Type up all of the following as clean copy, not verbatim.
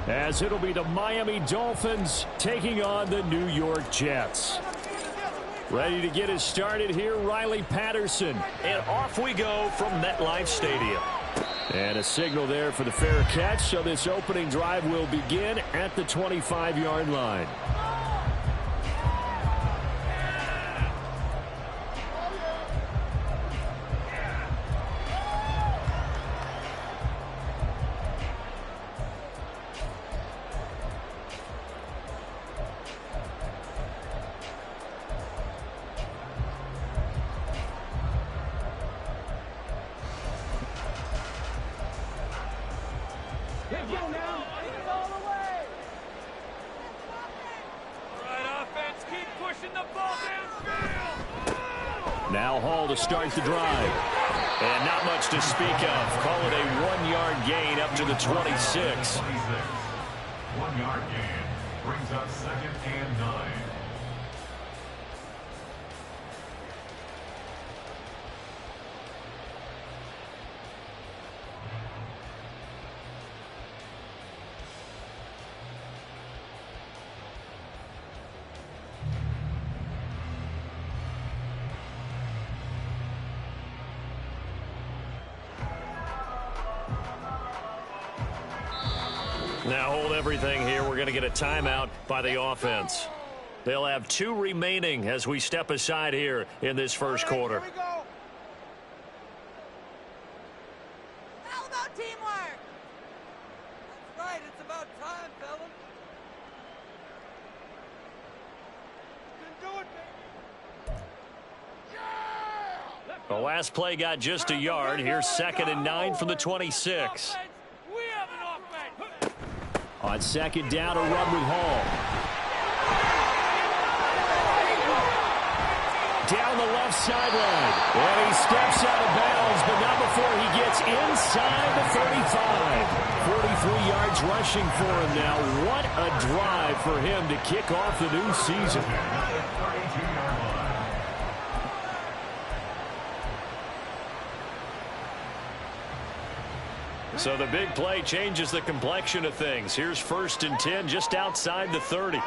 as it'll be the Miami Dolphins taking on the New York Jets. Ready to get us started here, Riley Patterson. And off we go from MetLife Stadium. And a signal there for the fair catch, so this opening drive will begin at the 25-yard line. Now Hall to start the drive. And not much to speak of. Call it a 1-yard gain up to the 26. 1-yard gain brings up 2nd and 9. Now hold everything here. We're going to get a timeout by the offense. They'll have 2 remaining as we step aside here in this first quarter. Here we go. How about teamwork? That's right. It's about time, fellas. You can do it, baby. Yeah! The last play got just a yard. Here's 2nd and 9 from the 26. On 2nd down, a run with Hall. Down the left sideline. And he steps out of bounds, but not before he gets inside the 35. 43 yards rushing for him now. What a drive for him to kick off the new season. So the big play changes the complexion of things. Here's 1st and 10 just outside the 30. He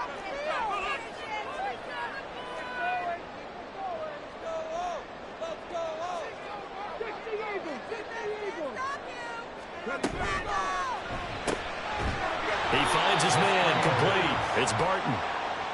finds his man complete. It's Barton.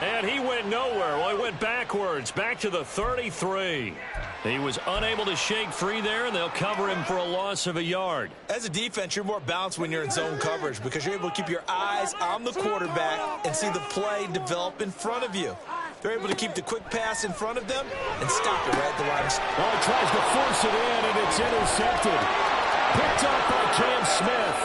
And he went nowhere. Well, he went backwards, back to the 33. He was unable to shake free there, and they'll cover him for a loss of a yard. As a defense, you're more balanced when you're in zone coverage because you're able to keep your eyes on the quarterback and see the play develop in front of you. They're able to keep the quick pass in front of them and stop it right at the line. Well, he tries to force it in, and it's intercepted. Picked up by Cam Smith.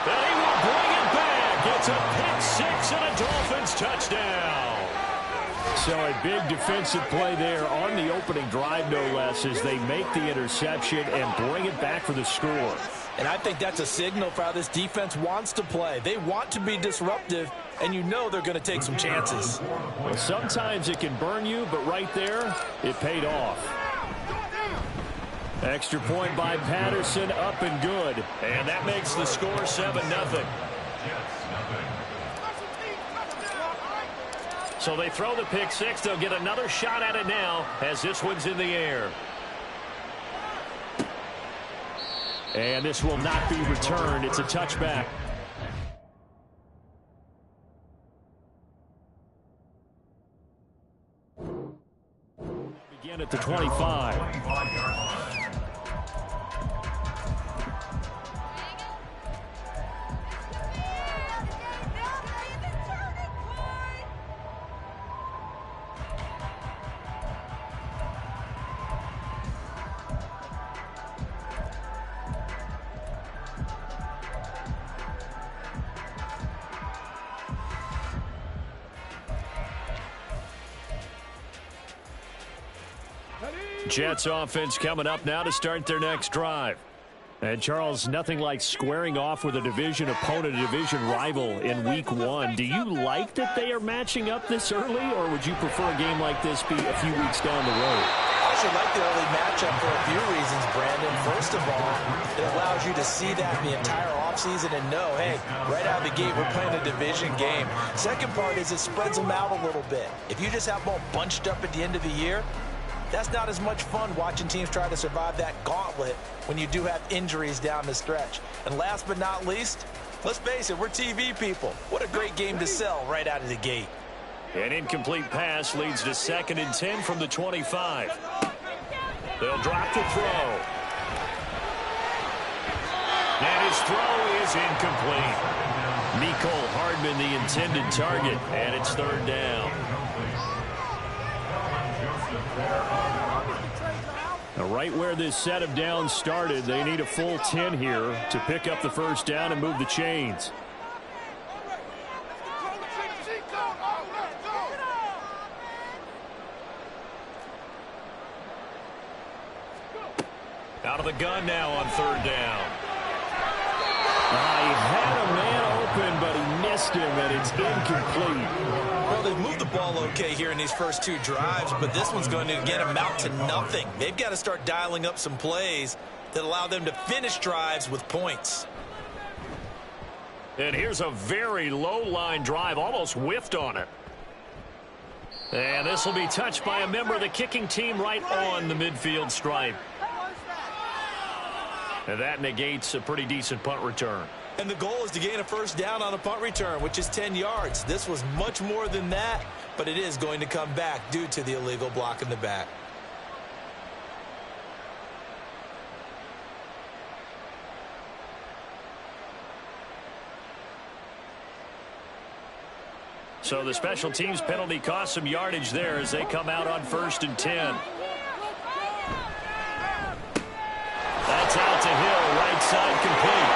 And he will bring it back. It's a pick six and a Dolphins touchdown. So a big defensive play there on the opening drive, no less, as they make the interception and bring it back for the score. And I think that's a signal for how this defense wants to play. They want to be disruptive, and you know they're going to take some chances. Well, sometimes it can burn you, but right there, it paid off. Extra point by Patterson, up and good. And that makes the score 7-0. So they throw the pick six. They'll get another shot at it now as this one's in the air. And this will not be returned. It's a touchback. Begin at the 25. Jets offense coming up now to start their next drive. And, Charles, nothing like squaring off with a division opponent, a division rival in Week 1. Do you like that they are matching up this early, or would you prefer a game like this be a few weeks down the road? I especially like the early matchup for a few reasons, Brandon. First of all, it allows you to see that the entire offseason and know, hey, right out of the gate, we're playing a division game. Second part is it spreads them out a little bit. If you just have them all bunched up at the end of the year, that's not as much fun watching teams try to survive that gauntlet when you do have injuries down the stretch. And last but not least, let's face it, we're TV people. What a great game to sell right out of the gate. An incomplete pass leads to 2nd and 10 from the 25. They'll drop the throw. And his throw is incomplete. Mecole Hardman, the intended target, and it's 3rd down. Now, right where this set of downs started, they need a full 10 here to pick up the 1st down and move the chains. Out of the gun now on 3rd down. He had a man open, but he missed him, and it's incomplete. Well, they've moved the ball okay here in these first 2 drives, but this one's going to again amount to nothing. They've got to start dialing up some plays that allow them to finish drives with points. And here's a very low-line drive, almost whiffed on it. And this will be touched by a member of the kicking team right on the midfield stripe. And that negates a pretty decent punt return. And the goal is to gain a 1st down on a punt return, which is 10 yards. This was much more than that, but it is going to come back due to the illegal block in the back. So the special teams penalty cost some yardage there as they come out on 1st and 10. That's out to Hill, right side complete.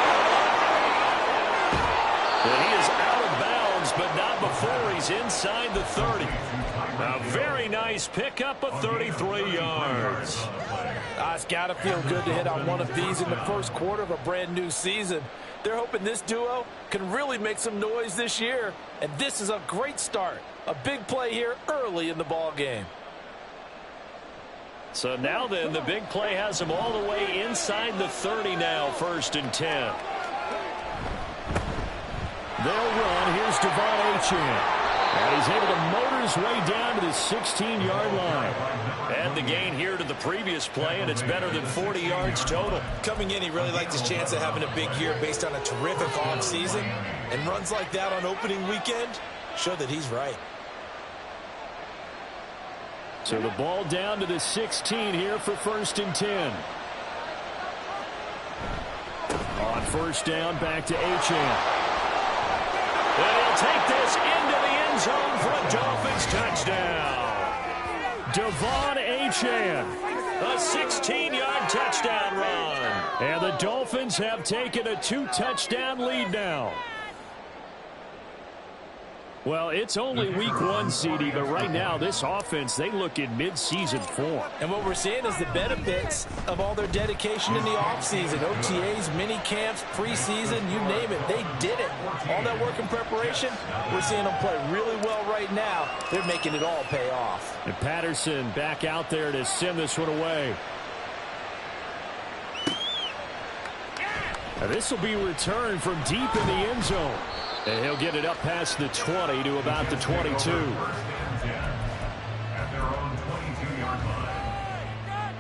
And he is out of bounds, but not before he's inside the 30. A very nice pickup of 33 yards. It's got to feel good to hit on one of these in the 1st quarter of a brand new season. They're hoping this duo can really make some noise this year, and this is a great start. A big play here early in the ball game. So now then, the big play has him all the way inside the 30 now, 1st and 10. They'll run. Here's Devon Achane. And he's able to motor his way down to the 16-yard line. Add the gain here to the previous play, and it's better than 40 yards total. Coming in, he really liked his chance of having a big year based on a terrific offseason. And runs like that on opening weekend show that he's right. So the ball down to the 16 here for 1st and 10. On 1st down, back to Achane. And he'll take this into the end zone for a Dolphins touchdown. Devon Achane. A 16-yard touchdown run. And the Dolphins have taken a 2-touchdown lead now. Well, it's only week 1, CD, but right now this offense, they look in mid-season form. And what we're seeing is the benefits of all their dedication in the offseason. OTAs, mini camps, preseason, you name it. They did it. All that work and preparation, we're seeing them play really well right now. They're making it all pay off. And Patterson back out there to send this one away. Now this will be returned from deep in the end zone. And he'll get it up past the 20 to about the 22. At their own 22-yard line.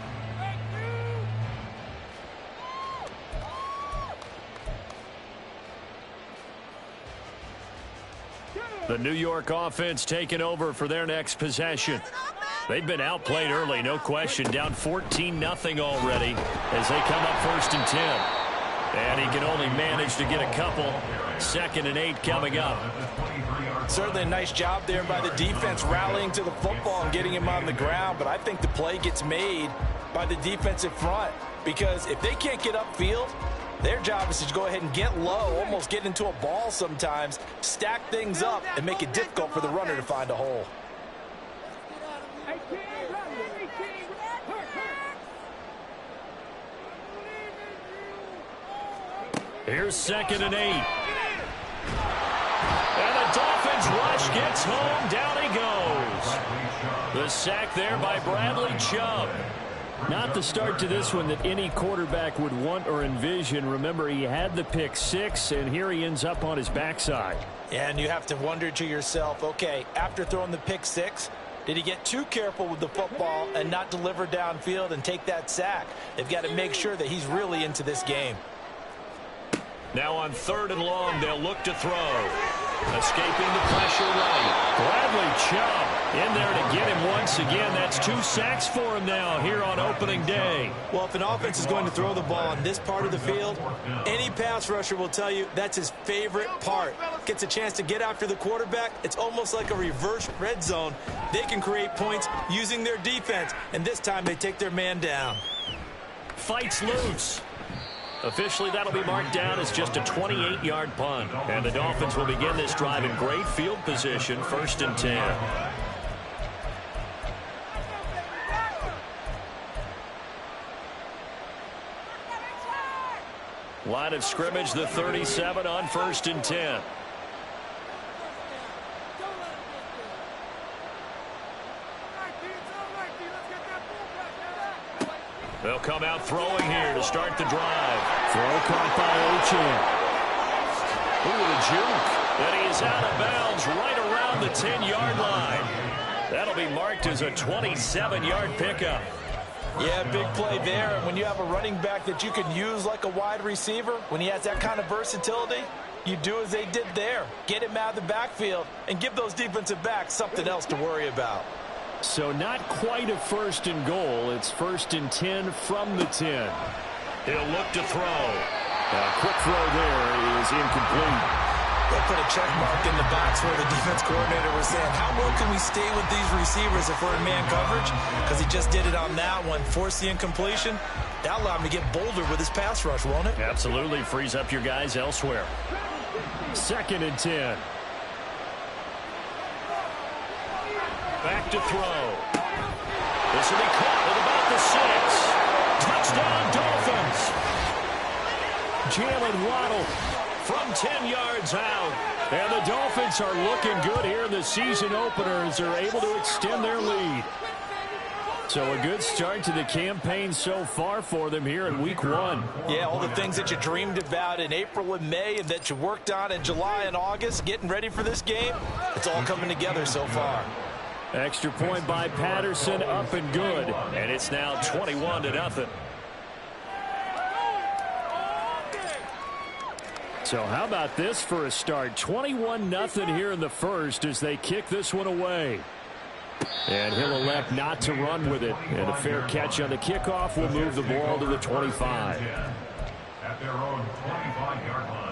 The New York offense taking over for their next possession. They've been outplayed early, no question. Down 14-0 already as they come up 1st and 10. And he can only manage to get a couple. 2nd and 8 coming up. Certainly a nice job there by the defense rallying to the football and getting him on the ground. But I think the play gets made by the defensive front. Because if they can't get upfield, their job is to go ahead and get low, almost get into a ball sometimes, stack things up, and make it difficult for the runner to find a hole. Here's 2nd and 8. And the Dolphins rush gets home. Down he goes. The sack there by Bradley Chubb. Not the start to this one that any quarterback would want or envision. Remember, he had the pick six, and here he ends up on his backside. And you have to wonder to yourself, okay, after throwing the pick six, did he get too careful with the football and not deliver downfield and take that sack? They've got to make sure that he's really into this game. Now on 3rd and long, they'll look to throw. Escaping the pressure right. Bradley Chubb in there to get him once again. That's 2 sacks for him now here on opening day. Well, if an offense is going to throw the ball on this part of the field, any pass rusher will tell you that's his favorite part. Gets a chance to get after the quarterback. It's almost like a reverse red zone. They can create points using their defense, and this time they take their man down. Fights loose. Officially, that'll be marked down as just a 28-yard punt. And the Dolphins will begin this drive in great field position, 1st and 10. Line of scrimmage, the 37 on 1st and 10. They'll come out throwing here to start the drive. Throw caught by Ochan. Ooh, the juke. And he is out of bounds right around the 10-yard line. That'll be marked as a 27-yard pickup. Yeah, big play there. And when you have a running back that you can use like a wide receiver, when he has that kind of versatility, you do as they did there. Get him out of the backfield and give those defensive backs something else to worry about. So not quite a 1st and goal. It's 1st and 10 from the 10. He'll look to throw. A quick throw there is incomplete. They'll put a check mark in the box where the defense coordinator was saying, how well can we stay with these receivers if we're in man coverage? Because he just did it on that one, forced the incompletion. That'll allow him to get bolder with his pass rush, won't it? Absolutely. Frees up your guys elsewhere. 2nd and 10. Back to throw. This will be caught at about the 6. Touchdown, Dolphins. Jalen Waddle from 10 yards out. And the Dolphins are looking good here in the season opener as they're able to extend their lead. So a good start to the campaign so far for them here in week 1. Yeah, all the things that you dreamed about in April and May and that you worked on in July and August, getting ready for this game, it's all coming together so far. Extra point by Patterson, up and good. And it's now 21-0. So how about this for a start? 21-0 here in the first as they kick this one away. And he'll elect not to run with it. And a fair catch on the kickoff will move the ball to the 25. At their own 25-yard line.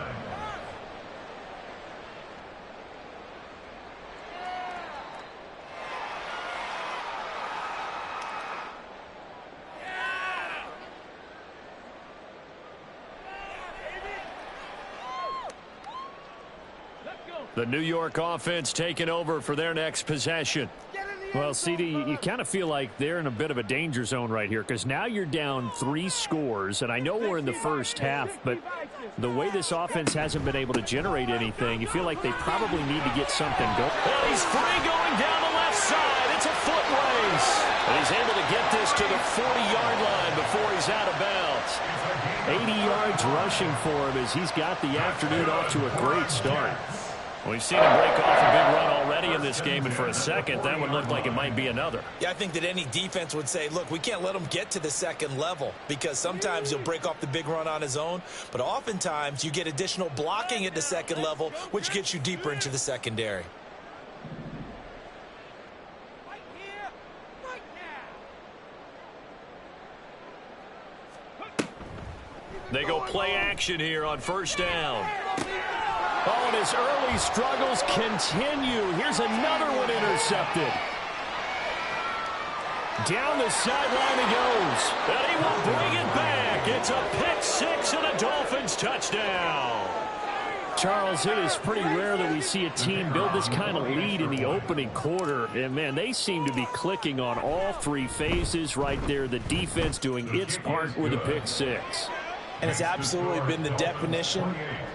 The New York offense taking over for their next possession. Well, CD, you kind of feel like they're in a bit of a danger zone right here because now you're down 3 scores, and I know we're in the first half, but the way this offense hasn't been able to generate anything, you feel like they probably need to get something going. Well, he's free going down the left side. It's a foot race. And he's able to get this to the 40-yard line before he's out of bounds. 80 yards rushing for him as he's got the afternoon off to a great start. We've seen him break off a big run already in this game, and for a second, that would look like it might be another. Yeah, I think that any defense would say, look, we can't let him get to the second level because sometimes he'll break off the big run on his own, but oftentimes you get additional blocking at the second level, which gets you deeper into the secondary. They go play action here on 1st down. Oh, and his early struggles continue. Here's another one intercepted. Down the sideline he goes. And he will bring it back. It's a pick 6 and a Dolphins touchdown. Charles, it is pretty rare that we see a team build this kind of lead in the opening quarter. And, man, they seem to be clicking on all 3 phases right there. The defense doing its part with a pick 6. And it's absolutely been the definition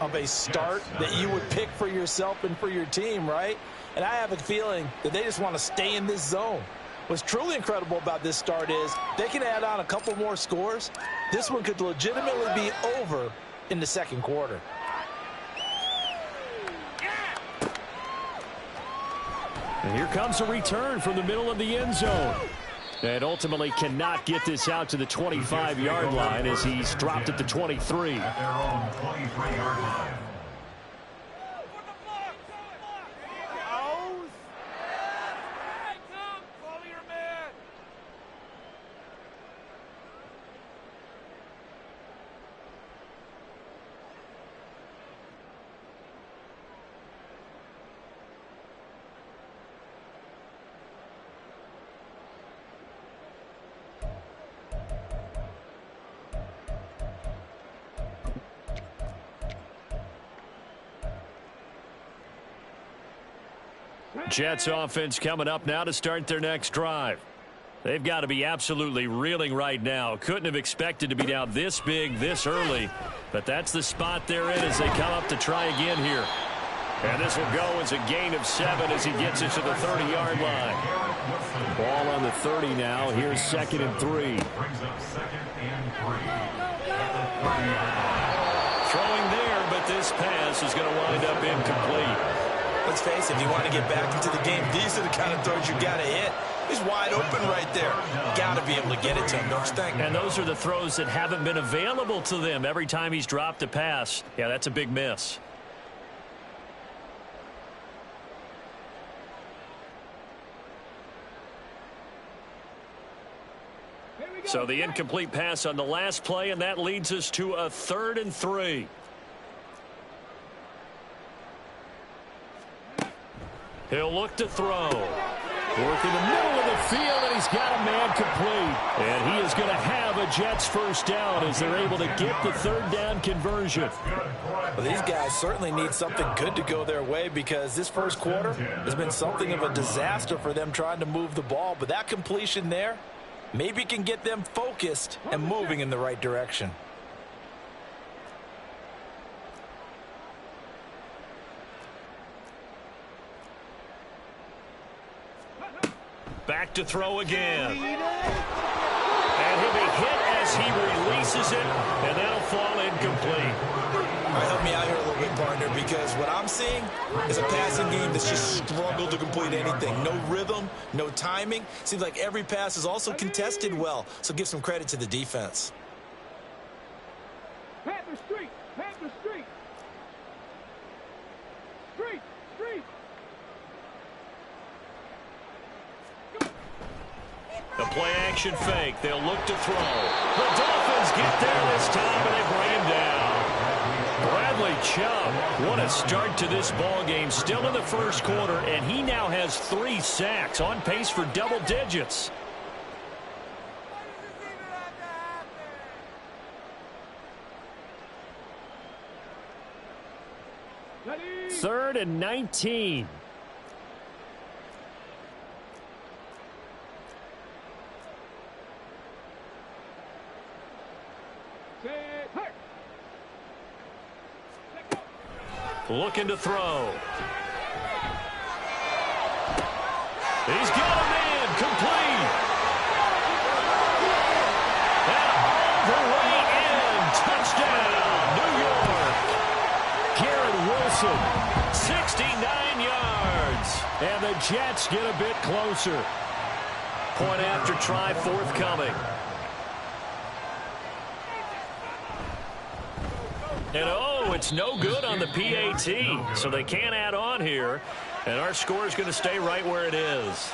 of a start that you would pick for yourself and for your team, right? And I have a feeling that they just want to stay in this zone. What's truly incredible about this start is they can add on a couple more scores. This one could legitimately be over in the second quarter. And here comes a return from the middle of the end zone. And ultimately cannot get this out to the 25-yard line as he's dropped at the 23. At their own 23-yard line. Jets offense coming up now to start their next drive. They've got to be absolutely reeling right now. Couldn't have expected to be down this big this early, but that's the spot they're in as they come up to try again here. And this will go as a gain of 7 as he gets it to the 30-yard line. Ball on the 30 now. Here's 2nd and 3. Brings up 2nd and 3. At the 30-yard line. Throwing there, but this pass is going to wind up incomplete. Let's face it, if you want to get back into the game, these are the kind of throws you got to hit. He's wide open right there. Got to be able to get it to him, don't you think? And those are the throws that haven't been available to them every time he's dropped a pass. Yeah, that's a big miss. So the incomplete pass on the last play, and that leads us to a 3rd and 3. He'll look to throw. Work in the middle of the field, and he's got a man complete. And he is going to have a Jets first down as they're able to get the 3rd down conversion. Well, these guys certainly need something good to go their way because this first quarter has been something of a disaster for them trying to move the ball. But that completion there maybe can get them focused and moving in the right direction. Back to throw again. And he'll be hit as he releases it, and that'll fall incomplete. All right, help me out here a little bit, partner, because what I'm seeing is a passing game that's just struggled to complete anything. No rhythm, no timing. Seems like every pass is also contested well, so give some credit to the defense. Panther Street! Panther Street! Street! Street! The play-action fake. They'll look to throw. The Dolphins get there this time, and they bring him down. Bradley Chubb, what a start to this ball game. Still in the first quarter, and he now has 3 sacks, on pace for double digits. Third and 19. Looking to throw. He's got a man complete. And all the way in. Touchdown, New York. Garrett Wilson. 69 yards. And the Jets get a bit closer. Point after try forthcoming. And it's no good on the PAT, so they can't add on here. And our score is going to stay right where it is.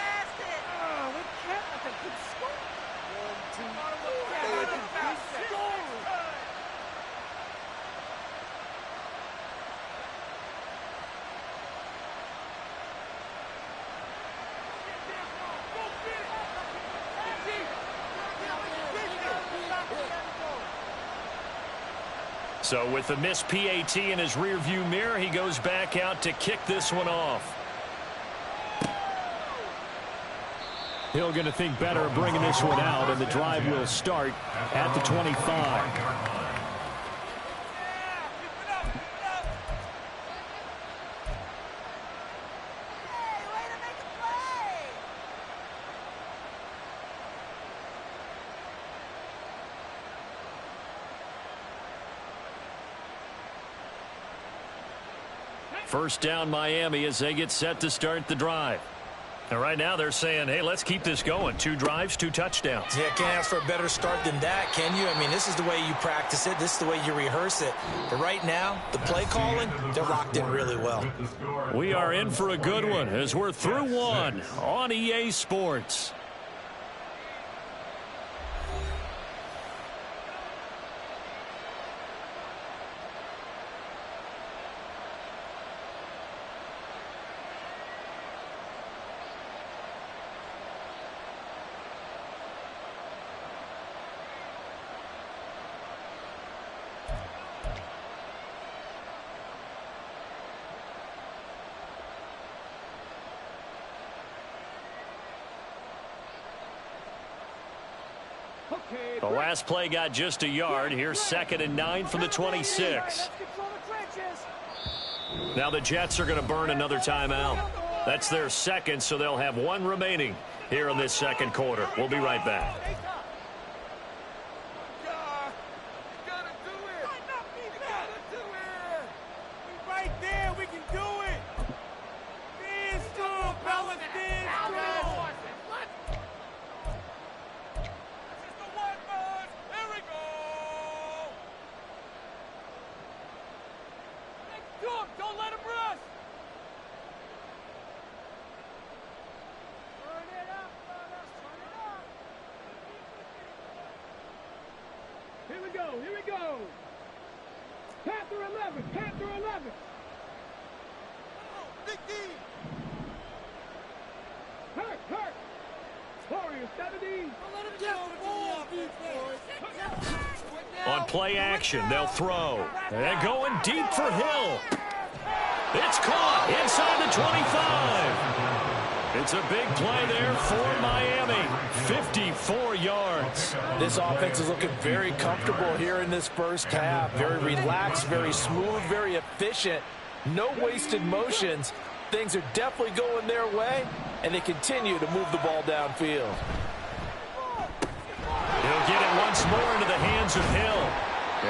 So with the missed PAT in his rearview mirror, he goes back out to kick this one off. Hill going to think better of bringing this one out, and the drive will start at the 25. First down Miami as they get set to start the drive. And right now they're saying, hey, let's keep this going. 2 drives, 2 touchdowns. Yeah, can't ask for a better start than that, can you? I mean, this is the way you practice it. This is the way you rehearse it. But right now, the play calling, they're locked in really well. We are in for a good one as we're through one on EA Sports. The last play got just a yard. Here's 2nd and 9 from the 26. Now the Jets are going to burn another timeout. That's their second, so they'll have 1 remaining here in this second quarter. We'll be right back. Here we go. Panther 11. Panther 11. Big D. Hurt. Warriors 17. On play action, they'll throw. And going deep for Hill. It's caught inside the 25. It's a big play there for Miami. 54 yards. This offense is looking very comfortable here in this first half. Very relaxed, very smooth, very efficient. No wasted motions. Things are definitely going their way, and they continue to move the ball downfield. He'll get it once more into the hands of Hill.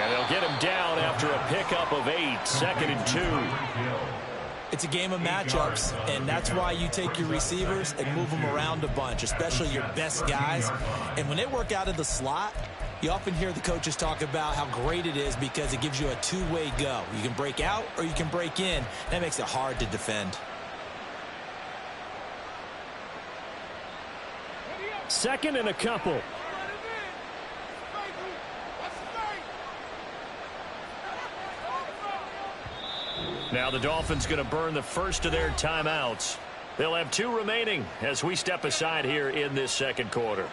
And they'll get him down after a pickup of 8. 2nd and 2. It's a game of matchups, and that's why you take your receivers and move them around a bunch, especially your best guys. And when they work out of the slot, you often hear the coaches talk about how great it is because it gives you a two-way go. You can break out or you can break in. That makes it hard to defend. 2nd and a couple. Now the Dolphins going to burn the first of their timeouts. They'll have 2 remaining as we step aside here in this second quarter.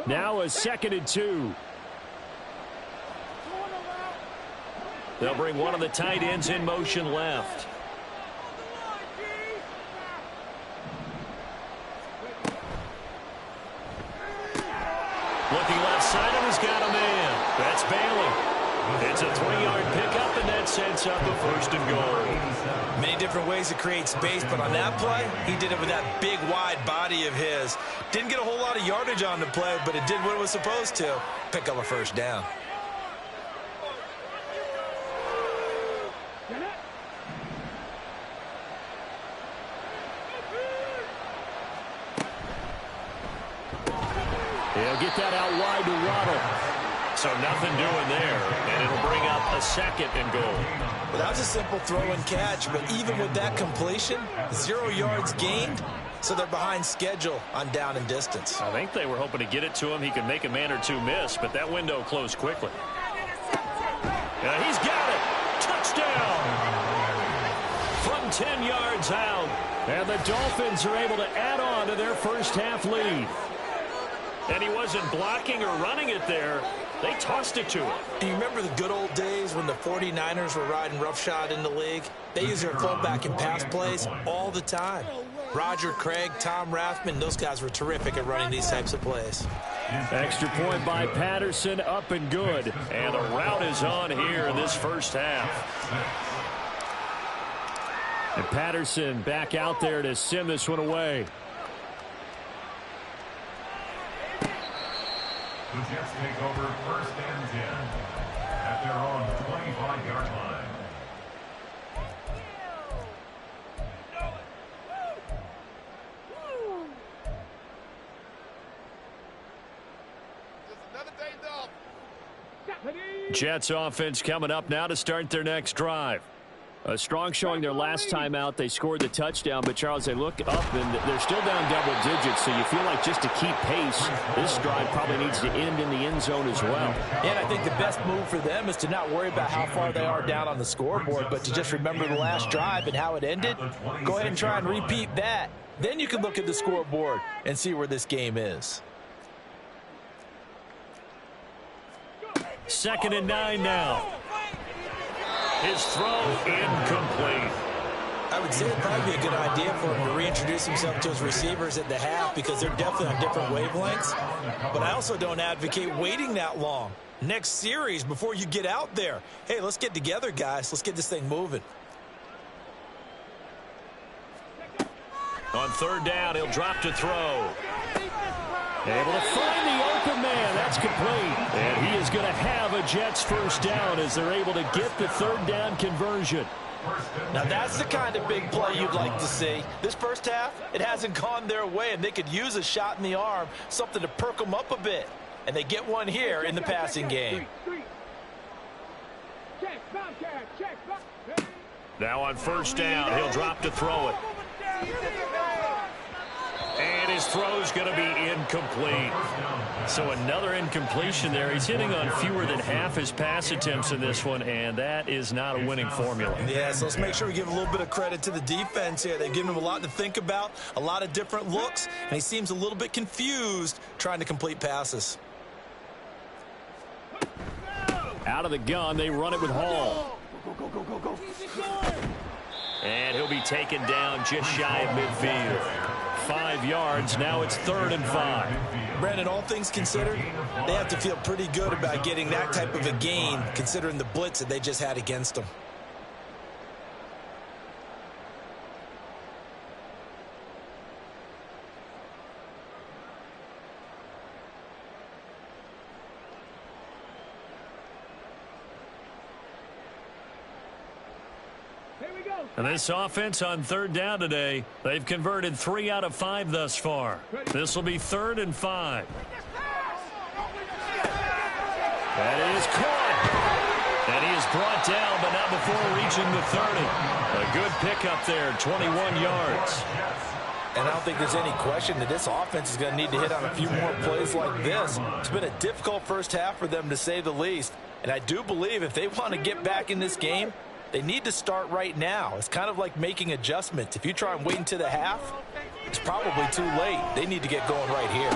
Now a 2nd and 2. They'll bring one of the tight ends in motion left. Looking left side, and he's got a man. That's Bailey. It's a 3-yard pickup, and that sets up a 1st and goal. Many different ways to create space, but on that play, he did it with that big, wide body of his. Didn't get a whole lot of yardage on the play, but it did what it was supposed to. Pick up a 1st down. He'll get that out wide to Waddle. So nothing doing there, and it'll bring up a 2nd and goal. Well, that was a simple throw and catch, but even with that completion, 0 yards gained, so they're behind schedule on down and distance. I think they were hoping to get it to him. He could make a man or 2 miss, but that window closed quickly. He's got it. Touchdown. From 10 yards out. And the Dolphins are able to add on to their first half lead. And he wasn't blocking or running it there. They tossed it to him. Do you remember the good old days when the 49ers were riding roughshod in the league? They use their fullback in pass plays all the time. Roger Craig, Tom Rathman, those guys were terrific at running these types of plays. Extra point by Patterson, up and good. And the route is on here in this first half. And Patterson back out there to send this one away. The Jets take over 1st and 10 at their own 25-yard line. Jets offense coming up now to start their next drive. A strong showing their last time out. They scored the touchdown, but Charles, they look up and they're still down double digits, so you feel like just to keep pace, this drive probably needs to end in the end zone as well. And I think the best move for them is to not worry about how far they are down on the scoreboard, but to just remember the last drive and how it ended. Go ahead and try and repeat that. Then you can look at the scoreboard and see where this game is. 2nd and 9 now. His throw incomplete. I would say it'd probably be a good idea for him to reintroduce himself to his receivers at the half because they're definitely on different wavelengths. But I also don't advocate waiting that long. Next series before you get out there. Hey, let's get together, guys. Let's get this thing moving. On 3rd down, he'll drop to throw. Able to find the open man. That's complete. And he is going to have a Jets first down as they're able to get the 3rd down conversion. Now that's the kind of big play you'd like to see. This first half, it hasn't gone their way, and they could use a shot in the arm, something to perk them up a bit. And they get one here in the passing game. Now on 1st down, he'll drop to throw it. And his throw's going to be incomplete. So another incompletion there. He's hitting on fewer than half his pass attempts in this one, and that is not a winning formula. Yeah, so let's make sure we give a little bit of credit to the defense here. They've given him a lot to think about, a lot of different looks, and he seems a little bit confused trying to complete passes. Out of the gun, they run it with Hall. And he'll be taken down just shy of midfield. 5 yards. Now it's 3rd and 5. Brandon, all things considered, they have to feel pretty good about getting that type of a gain, considering the blitz that they just had against them. And this offense on 3rd down today, they've converted 3 out of 5 thus far. This will be 3rd and 5. That is caught. And he is brought down, but not before reaching the 30. A good pickup there, 21 yards. And I don't think there's any question that this offense is going to need to hit on a few more plays like this. It's been a difficult first half for them, to say the least. And I do believe if they want to get back in this game, they need to start right now. It's kind of like making adjustments. If you try and wait until the half, it's probably too late. They need to get going right here.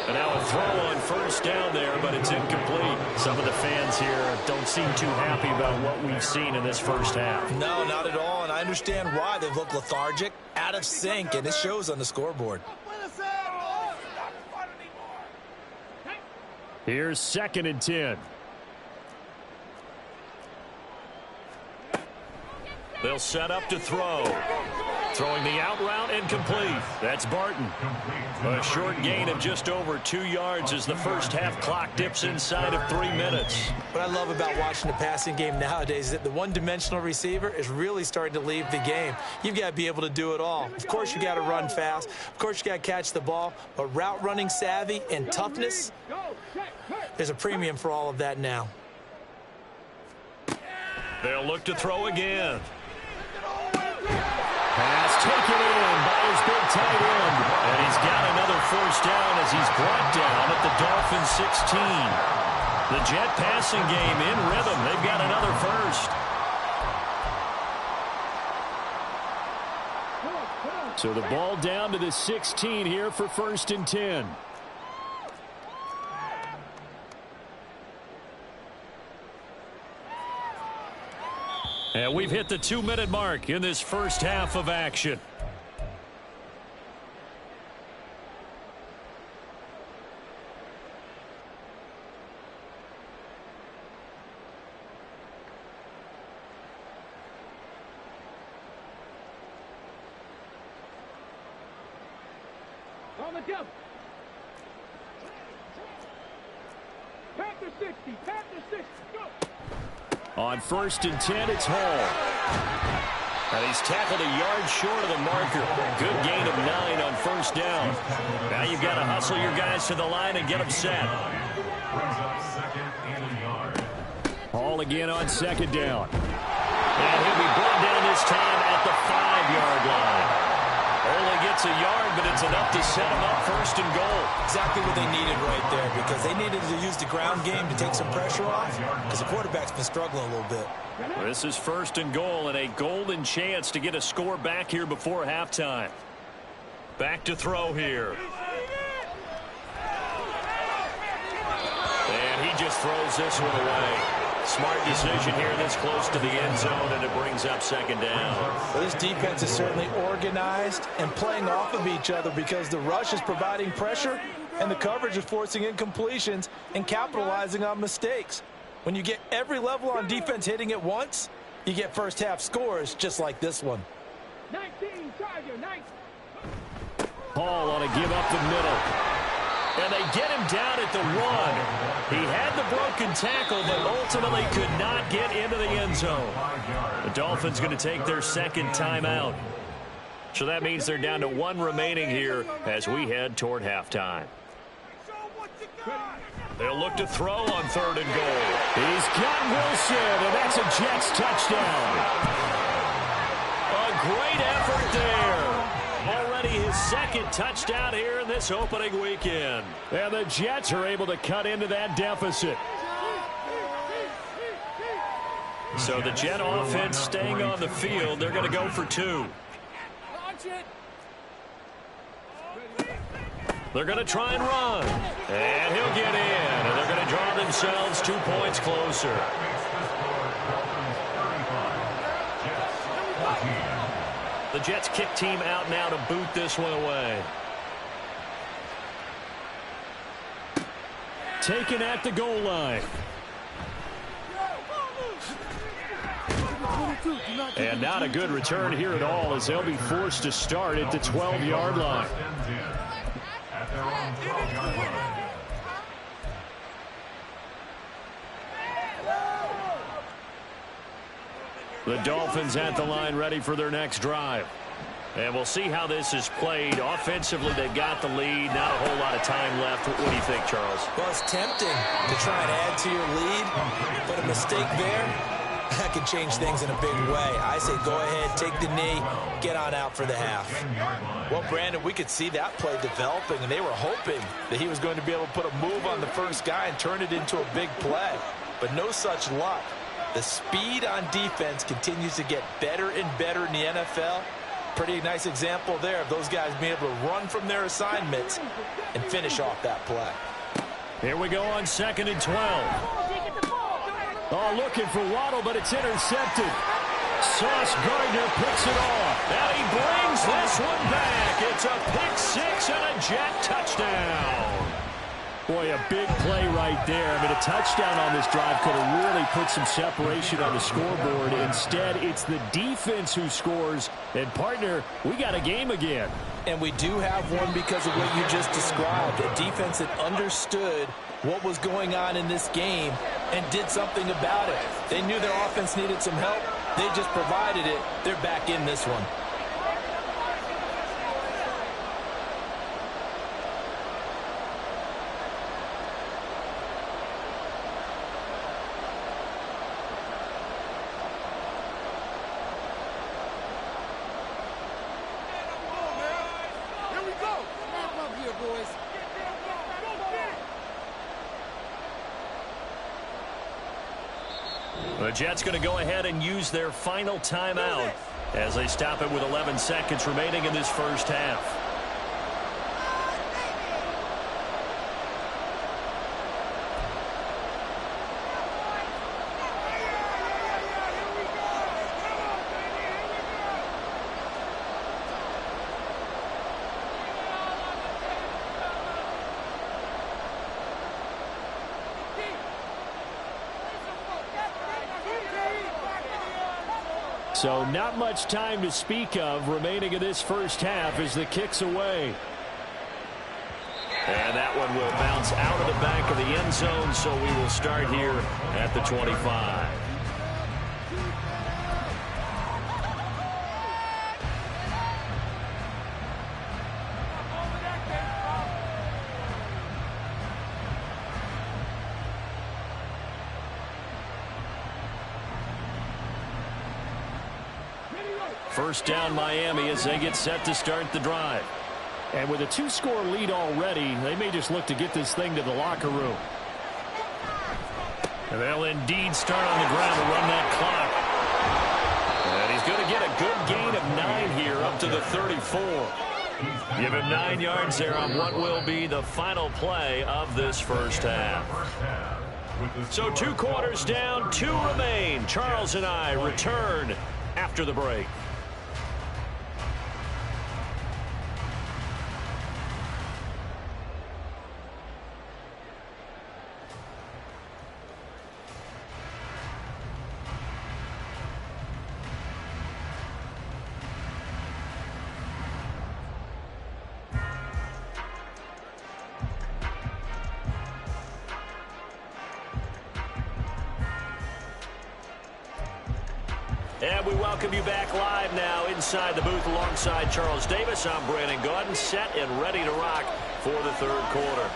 And now a throw on 1st down there, but it's incomplete. Some of the fans here don't seem too happy about what we've seen in this first half. No, not at all, and I understand why. They've looked lethargic, out of sync, and it shows on the scoreboard. Here's 2nd and 10. They'll set up to throw. Throwing the out route incomplete. That's Barton. A short gain of just over 2 yards as the first half clock dips inside of 3 minutes. What I love about watching the passing game nowadays is that the one-dimensional receiver is really starting to leave the game. You've got to be able to do it all. Of course, you got to run fast. Of course, you got to catch the ball. But route running savvy and toughness, there's a premium for all of that now. They'll look to throw again. Pass taken in by his big tight end. And he's got another first down as he's brought down at the Dolphins 16. The Jet passing game in rhythm. They've got another first. So the ball down to the 16 here for 1st and 10. And we've hit the 2-minute mark in this first half of action. On the double. Panther 60. Panther 60. Go. On 1st and 10, it's Hall. And he's tackled a yard short of the marker. Good gain of 9 on 1st down. Now you've got to hustle your guys to the line and get them set. Brings up 2nd and a yard. Hall again on 2nd down. And he'll be brought down this time at the 5-yard line. Only gets a yard, but it's enough to set him up 1st and goal. Exactly what they needed right there, because they needed to use the ground game to take some pressure off, because the quarterback's been struggling a little bit. This is 1st and goal, and a golden chance to get a score back here before halftime. Back to throw here. And he just throws this one away. Smart decision here this close to the end zone, and it brings up 2nd down. Well, this defense is certainly organized and playing off of each other, because the rush is providing pressure and the coverage is forcing incompletions and capitalizing on mistakes. When you get every level on defense hitting at once, you get first half scores just like this one. 19, Charger, 19. Hall on a give up the middle. And they get him down at the 1. He had the broken tackle, but ultimately could not get into the end zone. The Dolphins going to take their 2nd timeout. So that means they're down to 1 remaining here as we head toward halftime. They'll look to throw on 3rd and goal. He's got Wilson, and that's a Jets touchdown. A great effort there. Already his 2nd touchdown here in this opening weekend. And the Jets are able to cut into that deficit. So the Jet offense staying on the field. They're going to go for 2. They're going to try and run. And he'll get in. And they're going to draw themselves 2 points closer. The Jets kick team out now to boot this one away. Taken at the goal line. And not a good return here at all, as they'll be forced to start at the 12-yard line. At their own 12-yard line. The Dolphins at the line, ready for their next drive. And we'll see how this is played. Offensively, they've got the lead. Not a whole lot of time left. What do you think, Charles? Well, it's tempting to try and add to your lead, but a mistake there, that can change things in a big way. I say go ahead, take the knee, get on out for the half. Well, Brandon, we could see that play developing, and they were hoping that he was going to be able to put a move on the first guy and turn it into a big play. But no such luck. The speed on defense continues to get better and better in the NFL. Pretty nice example there of those guys being able to run from their assignments and finish off that play. Here we go on 2nd and 12. Oh, looking for Waddle, but it's intercepted. Sauce Gardner picks it off. And he brings this one back. It's a pick 6 and a Jet touchdown. Boy, a big play right there. I mean, a touchdown on this drive could have really put some separation on the scoreboard. Instead, it's the defense who scores. And, partner, we got a game again. And we do have one because of what you just described. A defense that understood what was going on in this game and did something about it. They knew their offense needed some help. They just provided it. They're back in this one. The Jets going to go ahead and use their final timeout as they stop it with 11 seconds remaining in this first half. So not much time to speak of remaining in this first half as the kick's away. And that one will bounce out of the back of the end zone, so we will start here at the 25. First down, Miami, as they get set to start the drive. And with a 2-score lead already, they may just look to get this thing to the locker room. And they'll indeed start on the ground to run that clock. And he's going to get a good gain of 9 here up to the 34. Give him 9 yards there on what will be the final play of this first half. So 2 quarters down, 2 remain. Charles and I return after the break. And we welcome you back live now inside the booth alongside Charles Davis. I'm Brandon Gaudin, set and ready to rock for the third quarter.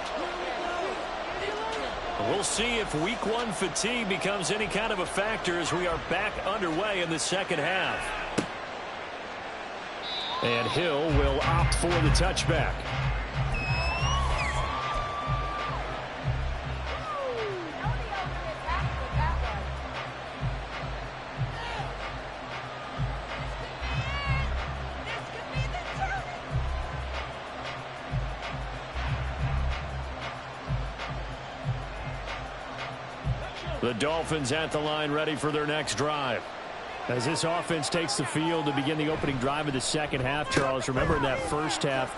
We'll see if week 1 fatigue becomes any kind of a factor as we are back underway in the second half. And Hill will opt for the touchback. The Dolphins at the line, ready for their next drive. As this offense takes the field to begin the opening drive of the second half, Charles, remember in that first half,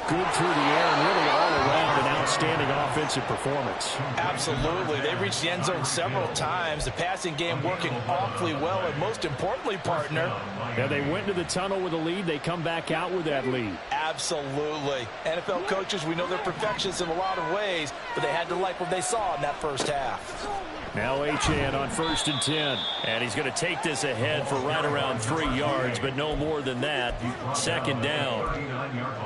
good through the air and really all around an outstanding offensive performance. Absolutely. They reached the end zone several times. The passing game working awfully well, and most importantly, partner. Yeah, they went to the tunnel with a lead. They come back out with that lead. Absolutely. NFL coaches, we know they're perfectionists in a lot of ways, but they had to like what they saw in that first half. Now Achane on 1st and 10. And he's going to take this ahead for right around 3 yards, but no more than that. Second down.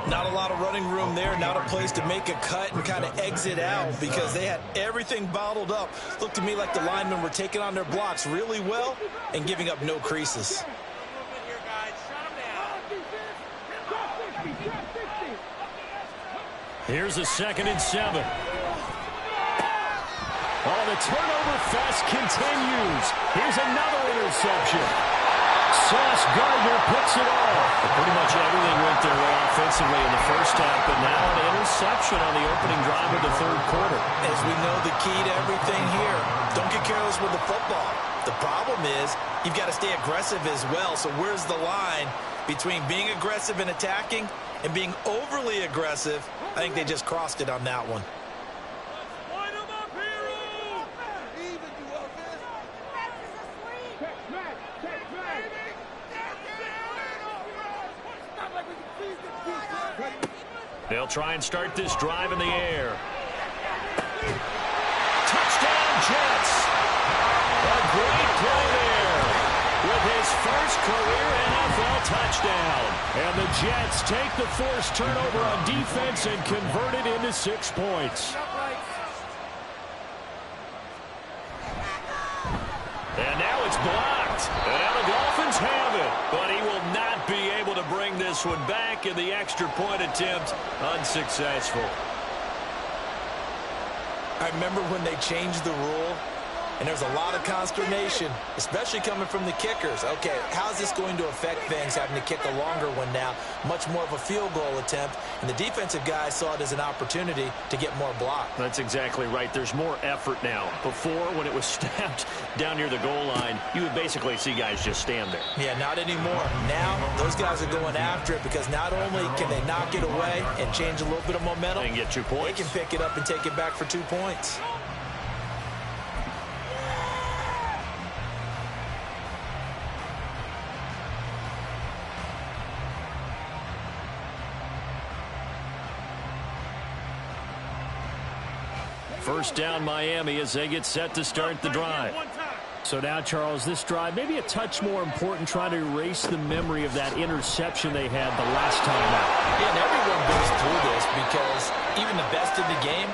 Not a lot of running room there, not a place to make a cut and kind of exit out because they had everything bottled up. Looked to me like the linemen were taking on their blocks really well and giving up no creases. Here's a 2nd and 7. Oh, the turnover fest continues. Here's another interception. Sauce Gardner picks it off. Pretty much everything went their way offensively in the first half, but now an interception on the opening drive of the third quarter. As we know, the key to everything here, don't get careless with the football. The problem is you've got to stay aggressive as well. So where's the line between being aggressive and attacking and being overly aggressive? I think they just crossed it on that one. They'll try and start this drive in the air. Touchdown, Jets. A great play there with his first career NFL touchdown. And the Jets take the forced turnover on defense and convert it into 6 points. And now it's blocked. And now the Dolphins have it. But he will not be able to bring this one back, in the extra point attempt unsuccessful. I remember when they changed the rule, and there's a lot of consternation, especially coming from the kickers. Okay, how's this going to affect things, having to kick a longer one now? Much more of a field goal attempt, and the defensive guys saw it as an opportunity to get more block. That's exactly right. There's more effort now. Before, when it was snapped down near the goal line, you would basically see guys just stand there. Yeah, not anymore. Now, those guys are going after it because not only can they knock it away and change a little bit of momentum, And get 2 points. they can pick it up and take it back for 2 points. First down Miami as they get set to start the drive. So now, Charles, this drive maybe a touch more important, trying to erase the memory of that interception they had the last time out. Yeah, and everyone goes through this because even the best in the game,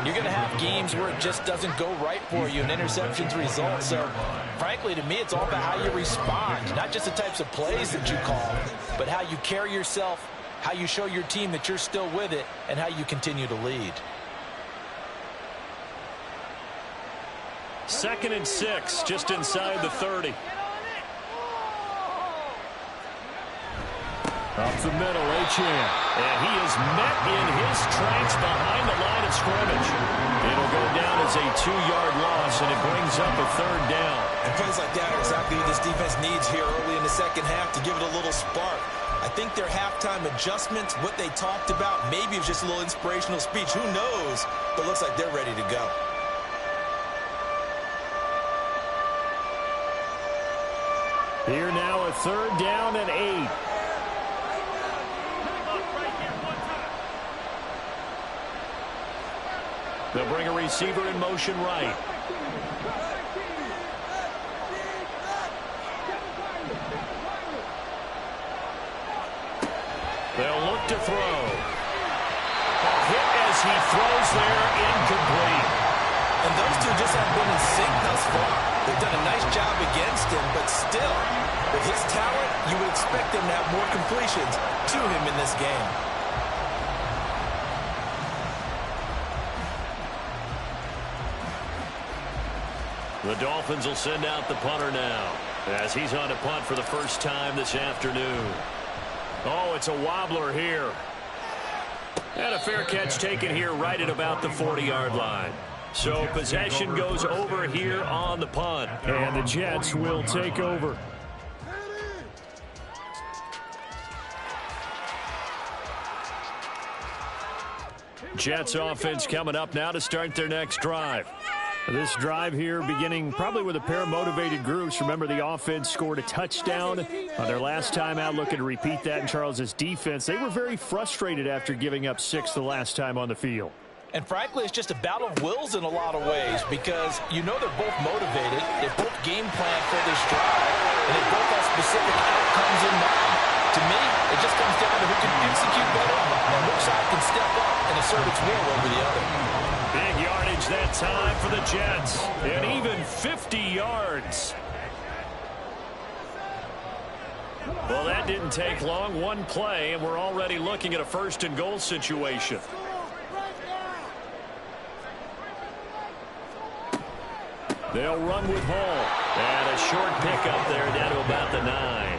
you're going to have games where it just doesn't go right for you and interceptions result. So, frankly, to me, it's all about how you respond, not just the types of plays that you call, but how you carry yourself, how you show your team that you're still with it, and how you continue to lead. 2nd and 6, just inside the 30. Up the middle, Achane. And he is met in his tracks behind the line of scrimmage. It'll go down as a 2-yard loss, and it brings up a 3rd down. And plays like that are exactly what this defense needs here early in the second half to give it a little spark. I think their halftime adjustments, what they talked about, maybe it was just a little inspirational speech. Who knows? But it looks like they're ready to go. Here now, a 3rd down and 8. They'll bring a receiver in motion right. They'll look to throw. Hit as he throws there, incomplete. And those two just haven't been in sync thus far. They've done a nice job against him, but still, with his talent, you would expect him to have more completions to him in this game. The Dolphins will send out the punter now as he's on to punt for the first time this afternoon. Oh, it's a wobbler here. And a fair catch taken here right at about the 40-yard line. So possession goes over here on the punt. And the Jets will take over. Jets offense coming up now to start their next drive. This drive here beginning probably with a pair of motivated groups. Remember, the offense scored a touchdown on their last time out. Looking to repeat that in Charles's defense. They were very frustrated after giving up 6 the last time on the field. And frankly, it's just a battle of wills in a lot of ways because you know they're both motivated. They both game plan for this drive, and they both have specific outcomes in mind. To me, it just comes down to who can execute better and which side can step up and assert its will over the other. Big yardage that time for the Jets, and even 50 yards. Well, that didn't take long. One play, and we're already looking at a 1st and goal situation. They'll run with Hall. And a short pickup there down to about the 9.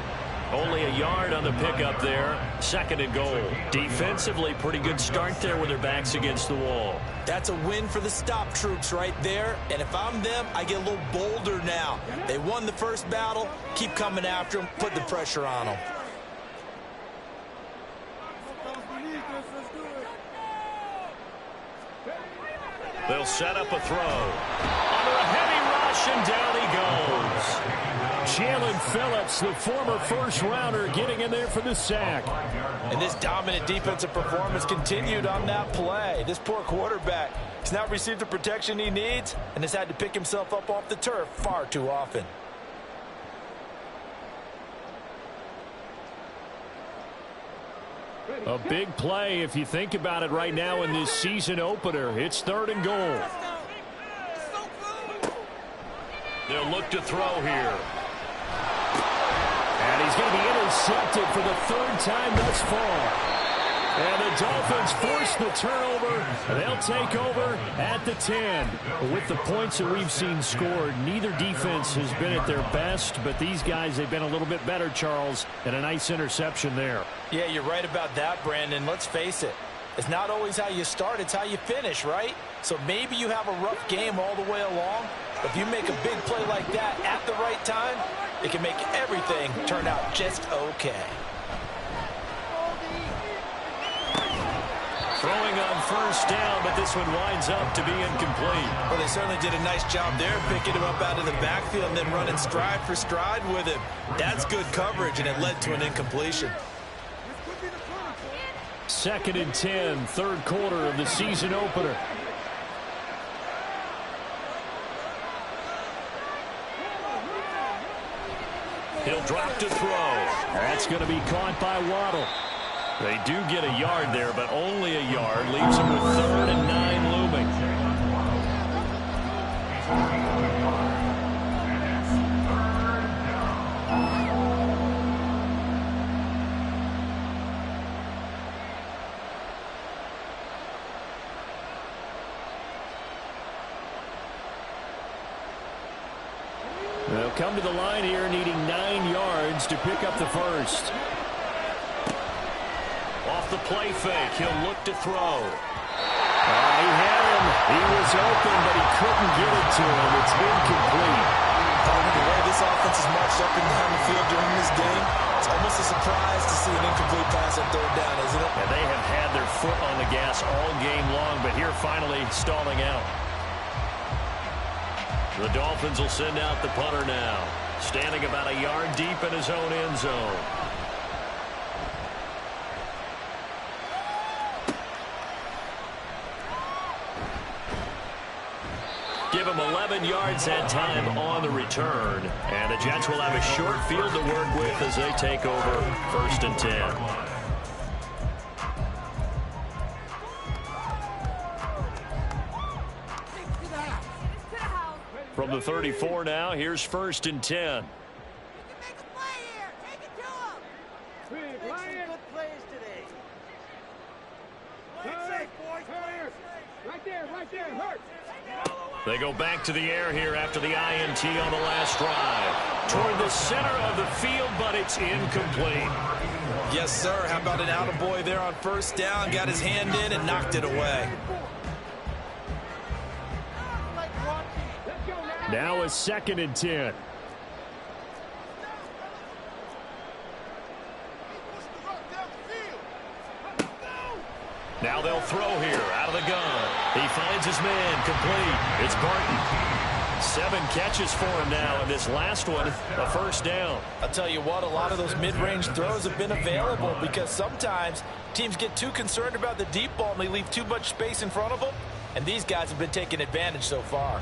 Only a yard on the pickup there. 2nd and goal. Defensively, pretty good start there with their backs against the wall. That's a win for the stop troops right there. And if I'm them, I get a little bolder now. They won the first battle. Keep coming after them. Put the pressure on them. They'll set up a throw. Under a heavy rush, and down he goes. Jalen Phillips, the former first-rounder, getting in there for the sack. And this dominant defensive performance continued on that play. This poor quarterback has not received the protection he needs and has had to pick himself up off the turf far too often. A big play if you think about it right now in this season opener. It's 3rd and goal. They'll look to throw here. And he's going to be intercepted for the 3rd time thus far. And the Dolphins force the turnover. They'll take over at the 10. With the points that we've seen scored, neither defense has been at their best, but these guys, they've been a little bit better, Charles, and a nice interception there. Yeah, you're right about that, Brandon. Let's face it. It's not always how you start, it's how you finish, right? So maybe you have a rough game all the way along, but if you make a big play like that at the right time, it can make everything turn out just okay. Throwing on 1st down, but this one winds up to be incomplete. Well, they certainly did a nice job there, picking him up out of the backfield and then running stride for stride with him. That's good coverage, and it led to an incompletion. 2nd and 10, 3rd quarter of the season opener. He'll drop to throw. That's going to be caught by Waddle. They do get a yard there, but only a yard. Leaves them with 3rd and 9 looming. They'll come to the line here needing 9 yards to pick up the first. Off the play fake, he'll look to throw. He had him. He was open, but he couldn't get it to him. It's incomplete. The way this offense has marched up and down the field during this game, it's almost a surprise to see an incomplete pass on 3rd down, isn't it? And they have had their foot on the gas all game long, but here finally stalling out. The Dolphins will send out the punter now, standing about a yard deep in his own end zone. Give him 11 yards that time on the return. And the Jets will have a short field to work with as they take over 1st and 10. From the 34 now, here's 1st and 10. You can make a play here. Take it to him. Make some good plays today. Play it safe, boys. Play it safe. Right there, hurt. They go back to the air here after the INT on the last drive. Toward the center of the field, but it's incomplete. Yes, sir. How about an attaboy there on 1st down? Got his hand in and knocked it away. Now a 2nd and 10. Now they'll throw here out of the gun. He finds his man complete. It's Barton. 7 catches for him now, and this last one, a 1st down. I'll tell you what, a lot of those mid-range throws have been available because sometimes teams get too concerned about the deep ball and they leave too much space in front of them, and these guys have been taking advantage so far.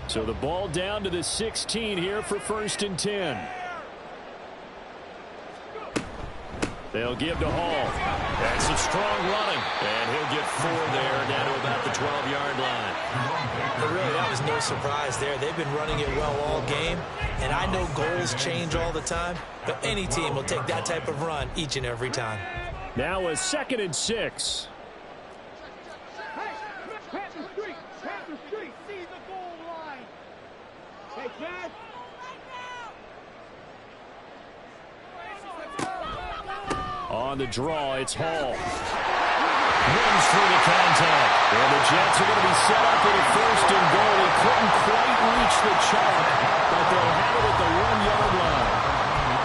So the ball down to the 16 here for 1st and 10. They'll give to Hall. That's some strong running. And he'll get 4 there, down to about the 12-yard line. But really, that was no surprise there. They've been running it well all game. And I know goals change all the time, but any team will take that type of run each and every time. Now a 2nd and 6. Panther Street. See the goal line. Hey, Chad. On the draw, it's Hall. Runs through the contact. And the Jets are going to be set up with a 1st and goal. He couldn't quite reach the chalk, but they'll have it at the 1-yard line.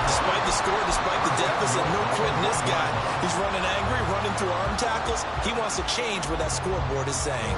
Despite the score, despite the deficit, no quitting this guy. He's running angry, running through arm tackles. He wants to change what that scoreboard is saying.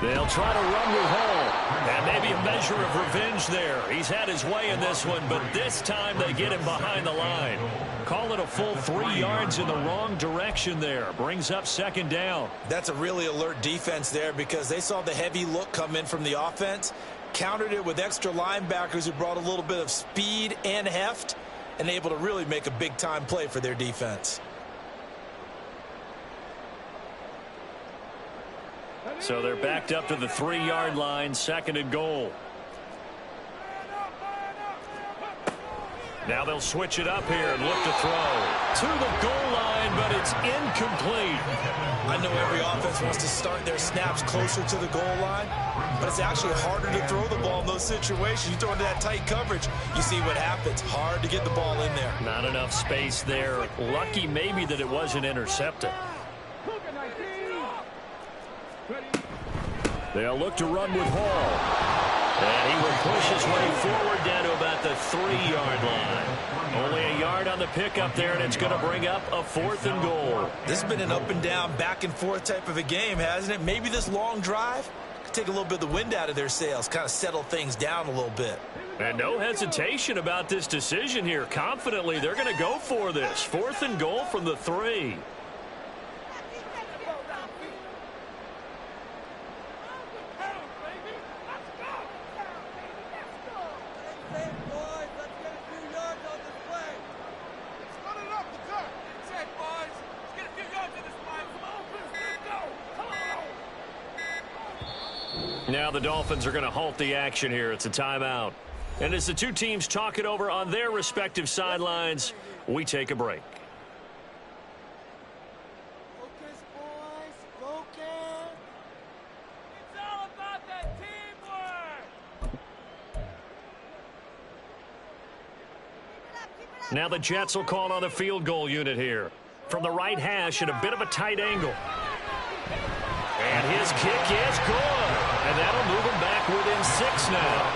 They'll try to run with Hall. And maybe a measure of revenge there. He's had his way in this one, but this time they get him behind the line. Call it a full 3 yards in the wrong direction there. Brings up 2nd down. That's a really alert defense there because they saw the heavy look come in from the offense, countered it with extra linebackers who brought a little bit of speed and heft, and able to really make a big-time play for their defense. So they're backed up to the 3-yard line, 2nd and goal. Now they'll switch it up here and look to throw. To the goal line, but it's incomplete. I know every offense wants to start their snaps closer to the goal line, but it's actually harder to throw the ball in those situations. You throw into that tight coverage, you see what happens. Hard to get the ball in there. Not enough space there. Lucky maybe that it wasn't intercepted. They'll look to run with Hall. And he will push his way forward down to about the 3-yard line. Only a yard on the pickup there, and it's going to bring up a 4th and goal. This has been an up-and-down, back-and-forth type of a game, hasn't it? Maybe this long drive could take a little bit of the wind out of their sails, kind of settle things down a little bit. And no hesitation about this decision here. Confidently, they're going to go for this. 4th and goal from the 3. Now the Dolphins are going to halt the action here. It's a timeout. And as the two teams talk it over on their respective sidelines, we take a break. Focus, boys. Focus. It's all about that teamwork. Now the Jets will call on a field goal unit here. From the right hash at a bit of a tight angle. And his kick is good. And that'll move him back within 6 now.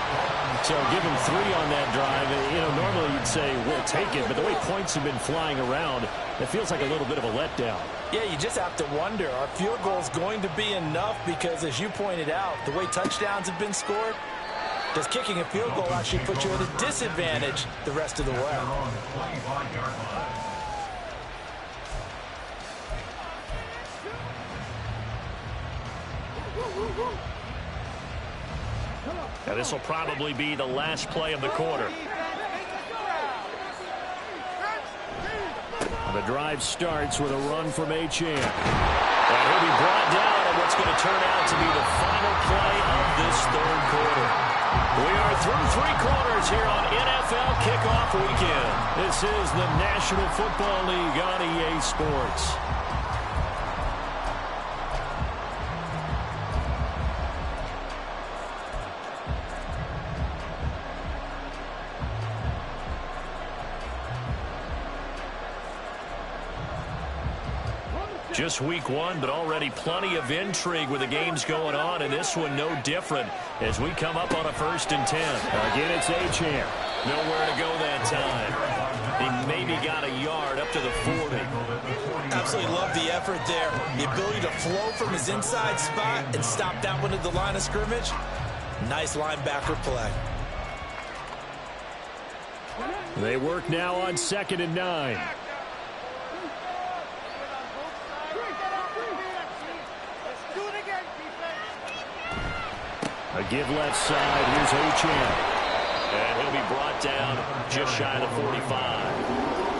So give him 3 on that drive. You know, normally you'd say we'll take it, but the way points have been flying around, it feels like a little bit of a letdown. Yeah, you just have to wonder, are field goals going to be enough? Because as you pointed out, the way touchdowns have been scored, does kicking a field goal actually put you at a disadvantage the rest of the way? Now this will probably be the last play of the quarter. The drive starts with a run from Achane. And he'll be brought down on what's going to turn out to be the final play of this 3rd quarter. We are through 3 quarters here on NFL Kickoff Weekend. This is the National Football League on EA Sports. Just week 1, but already plenty of intrigue with the games going on, and this one no different as we come up on a 1st and 10. Again, it's Achane. Nowhere to go that time. He maybe got a yard up to the 40. Absolutely love the effort there. The ability to flow from his inside spot and stop that one at the line of scrimmage. Nice linebacker play. They work now on 2nd and 9. A give left side. Here's Achane. And he'll be brought down just shy of the 45.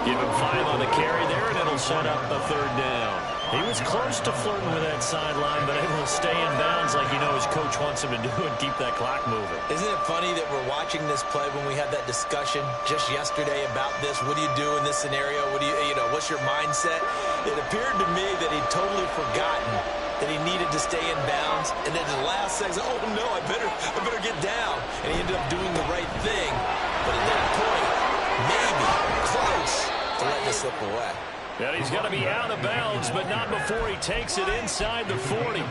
Give him 5 on the carry there, and it'll set up a 3rd down. He was close to flirting with that sideline, but able to stay in bounds like you know his coach wants him to do and keep that clock moving. Isn't it funny that we're watching this play when we had that discussion just yesterday about this? What do you do in this scenario? What do you know, what's your mindset? It appeared to me that he'd totally forgotten that he needed to stay in bounds, and then the last second, oh no, I better get down. And he ended up doing the right thing. But at that point, maybe close to let this slip away. And he's going to be out of bounds, but not before he takes it inside the 40.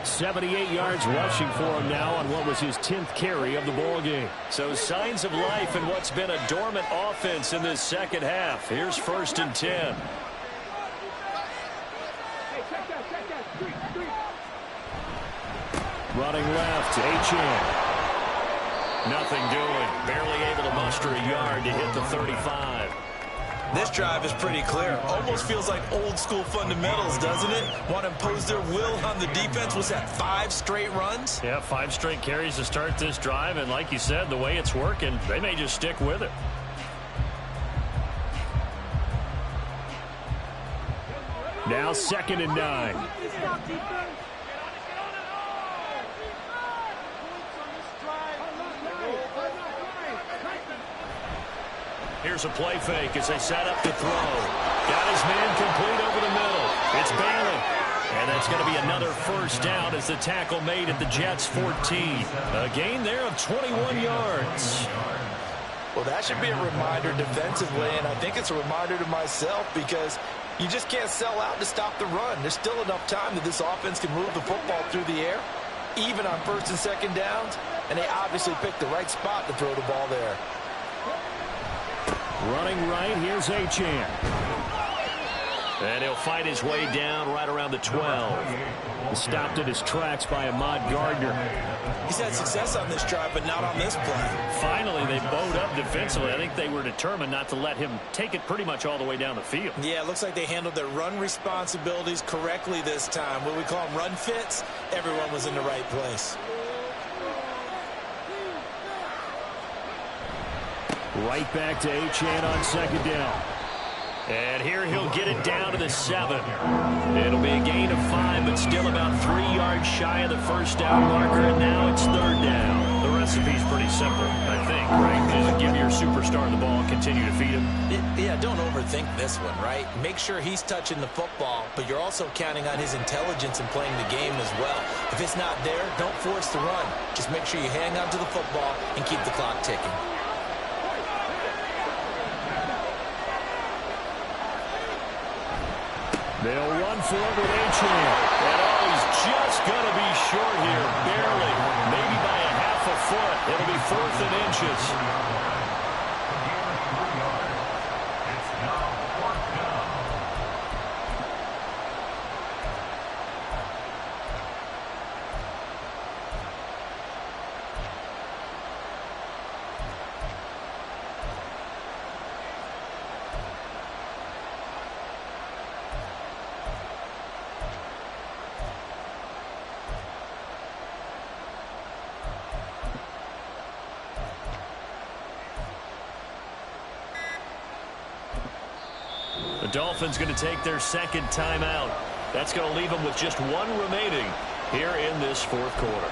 78 yards rushing for him now on what was his 10th carry of the ball game. So signs of life in what's been a dormant offense in this 2nd half. Here's 1st and 10. Running left, Achane. Nothing doing. Barely able to muster a yard to hit the 35. This drive is pretty clear. Almost feels like old school fundamentals, doesn't it? Want to impose their will on the defense. Was that 5 straight runs? Yeah, 5 straight carries to start this drive. And like you said, the way it's working, they may just stick with it. Now 2nd and 9. Here's a play fake as they set up to throw. Got his man complete over the middle. It's Bailey. And that's going to be another 1st down as the tackle made at the Jets' 14. A gain there of 21 yards. Well, that should be a reminder defensively, and I think it's a reminder to myself because you just can't sell out to stop the run. There's still enough time that this offense can move the football through the air, even on 1st and 2nd downs. and they obviously picked the right spot to throw the ball there. Running right, here's Achane. And he'll fight his way down right around the 12. Stopped at his tracks by Ahmad Gardner. He's had success on this drive, but not on this play. Finally, they bowed up defensively. I think they were determined not to let him take it pretty much all the way down the field. Yeah, it looks like they handled their run responsibilities correctly this time. What we call them run fits, everyone was in the right place. Right back to Achane on second down. And here he'll get it down to the 7. It'll be a gain of 5, but still about 3 yards shy of the first down marker, and now it's third down. The recipe's pretty simple, I think, right? Just give your superstar the ball and continue to feed him. Yeah, don't overthink this one, right? Make sure he's touching the football, but you're also counting on his intelligence in playing the game as well. If it's not there, don't force the run. Just make sure you hang on to the football and keep the clock ticking. They'll run for it with Achane. And he's just going to be short here, barely, maybe by a half a foot. It'll be 4th and inches. It's now 4th down. The Dolphins going to take their second timeout. That's going to leave them with just 1 remaining here in this 4th quarter.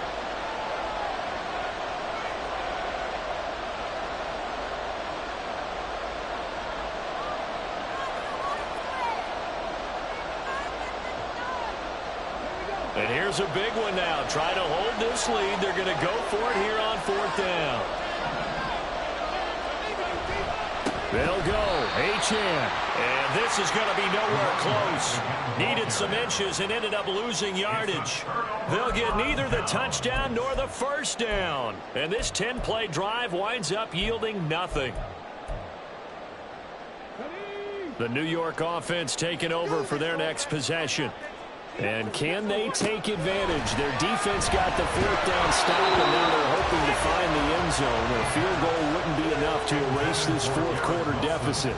And here's a big one now. Trying to hold this lead. They're going to go for it here on 4th down. They'll go. Achane. And this is going to be nowhere close. Needed some inches and ended up losing yardage. They'll get neither the touchdown nor the first down. And this 10-play drive winds up yielding nothing. The New York offense taking over for their next possession. And can they take advantage? Their defense got the 4th down stop, and now they're hoping to find the end zone. A field goal wouldn't be enough to erase this 4th quarter deficit.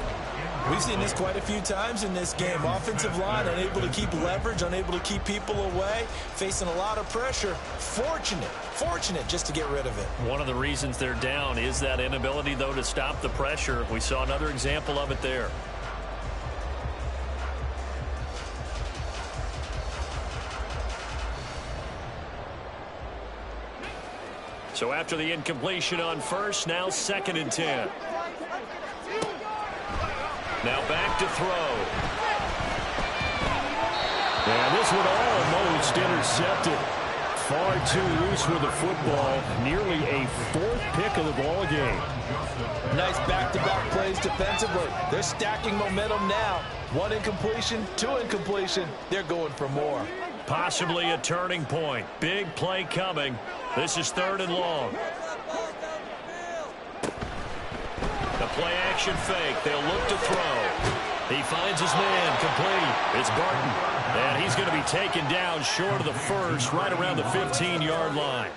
We've seen this quite a few times in this game. Offensive line unable to keep leverage, unable to keep people away, facing a lot of pressure. Fortunate just to get rid of it. One of the reasons they're down is that inability, though, to stop the pressure. We saw another example of it there. So after the incompletion on first, now 2nd and 10. Now back to throw. And this one almost intercepted. Far too loose with the football. Nearly a 4th pick of the ball game. Nice back-to-back plays defensively. They're stacking momentum now. 1 incompletion, 2 incompletion. They're going for more. Possibly a turning point. Big play coming. This is 3rd and long. The play-action fake. They'll look to throw. He finds his man. Complete. It's Barton. And he's going to be taken down short of the first, right around the 15-yard line.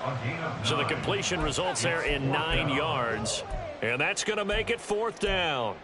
So the completion results there in 9 yards. And that's going to make it 4th down.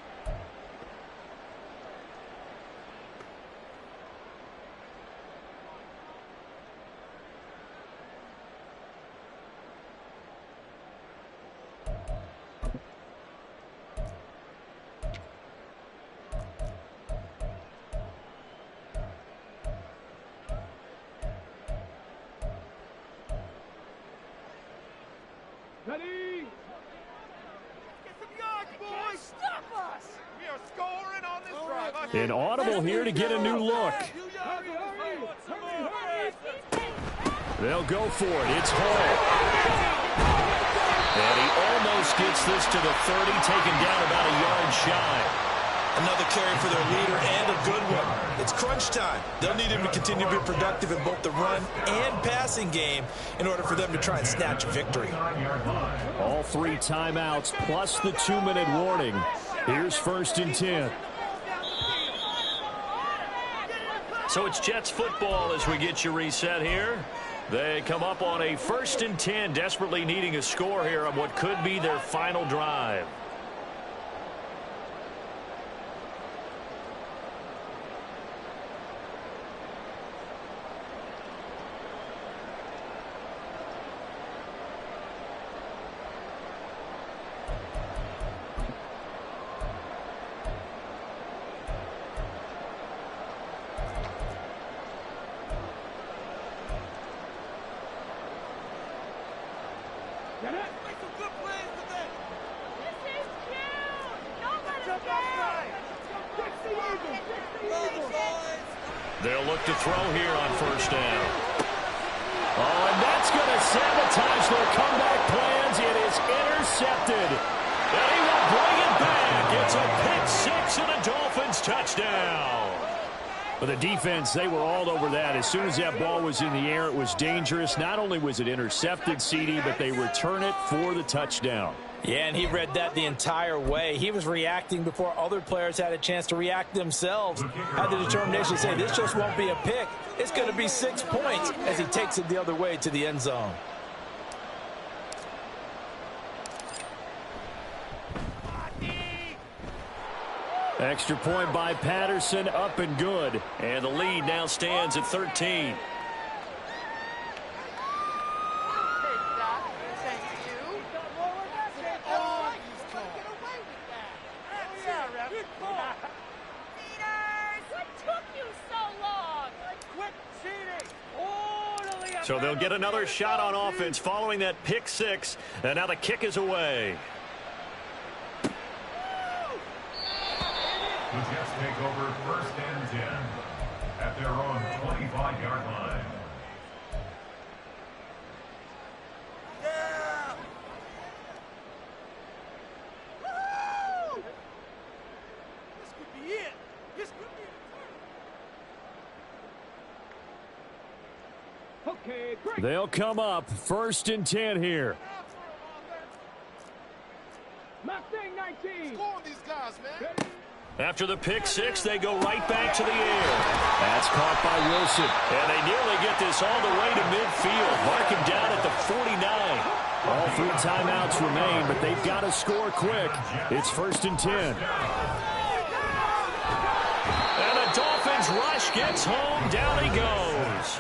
Ready? Get some yards, boys! Stop us! We are scoring on this drive. An audible here to get a new look. They'll go for it. It's Hall. And he almost gets this to the 30, taken down about a yard shy. Another carry for their leader, and a good one. It's crunch time. They'll need him to continue to be productive in both the run and passing game in order for them to try and snatch a victory. All 3 timeouts plus the 2-minute warning. Here's 1st and 10. So it's Jets football as we get you reset here. They come up on a 1st and 10, desperately needing a score here on what could be their final drive. They'll look to throw here on 1st down. Oh, and that's going to sabotage their comeback plans. It is intercepted. And he will bring it back. It's a pick 6 and a Dolphins touchdown. For the defense, they were all over that. As soon as that ball was in the air, it was dangerous. Not only was it intercepted, CD, but they return it for the touchdown. Yeah, and he read that the entire way. He was reacting before other players had a chance to react themselves. Had the determination to say, this just won't be a pick. It's going to be 6 points as he takes it the other way to the end zone. Extra point by Patterson, up and good. And the lead now stands at 13. So they'll get another shot on offense following that pick 6. And now the kick is away. The Jets take over 1st and 10 at their own 25-yard line. Yeah! Woo! This could be it. This could be it. Okay, great. They'll come up 1st and 10 here. Mustang 19. Score these guys, man. After the pick 6, they go right back to the air. That's caught by Wilson. And they nearly get this all the way to midfield. Mark him down at the 49. All 3 timeouts remain, but they've got to score quick. It's 1st and 10. And the Dolphins rush gets home. Down he goes.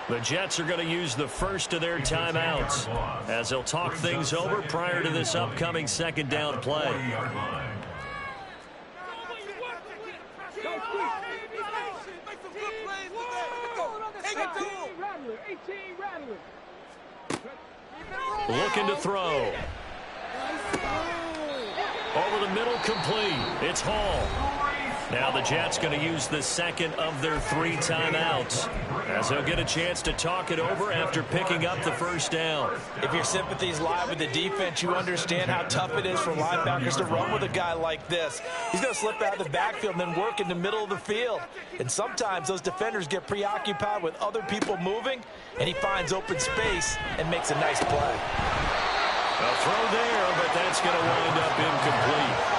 The Jets are going to use the first of their timeouts as they'll talk things over prior to this upcoming 2nd down play. Looking to throw. Over the middle, complete. It's Hall. Now the Jets going to use the 2nd of their 3 timeouts as they'll get a chance to talk it over after picking up the 1st down. If your sympathies lie with the defense, you understand how tough it is for linebackers to run with a guy like this. He's going to slip out of the backfield and then work in the middle of the field. And sometimes those defenders get preoccupied with other people moving, and he finds open space and makes a nice play. A throw there, but that's going to wind up incomplete.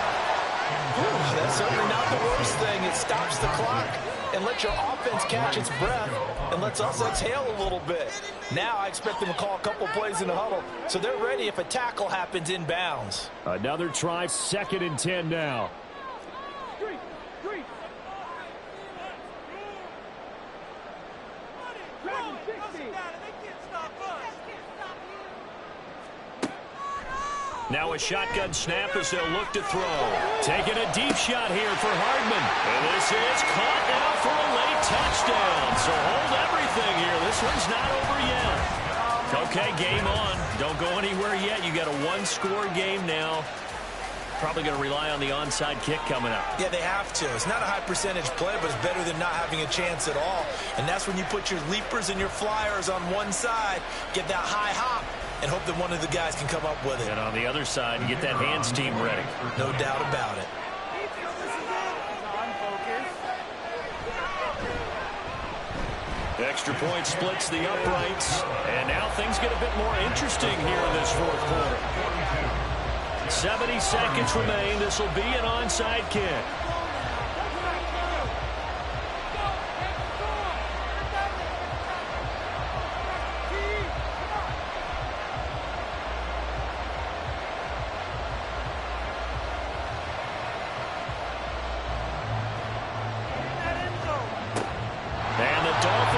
That's certainly not the worst thing. It stops the clock and lets your offense catch its breath and lets us exhale a little bit. Now I expect them to call a couple plays in the huddle, so they're ready if a tackle happens inbounds. Another try, 2nd and 10 now. Now a shotgun snap as they'll look to throw. Taking a deep shot here for Hardman. And this is caught now for a late touchdown. So hold everything here. This one's not over yet. Okay, game on. Don't go anywhere yet. You got a 1-score game now. Probably going to rely on the onside kick coming up. Yeah, they have to. It's not a high percentage play, but it's better than not having a chance at all. And that's when you put your leapers and your flyers on one side, get that high hop, and hope that one of the guys can come up with it. And on the other side, get that hands team ready. No doubt about it. Extra point splits the uprights. And now things get a bit more interesting here in this fourth quarter. 70 seconds remain. This will be an onside kick.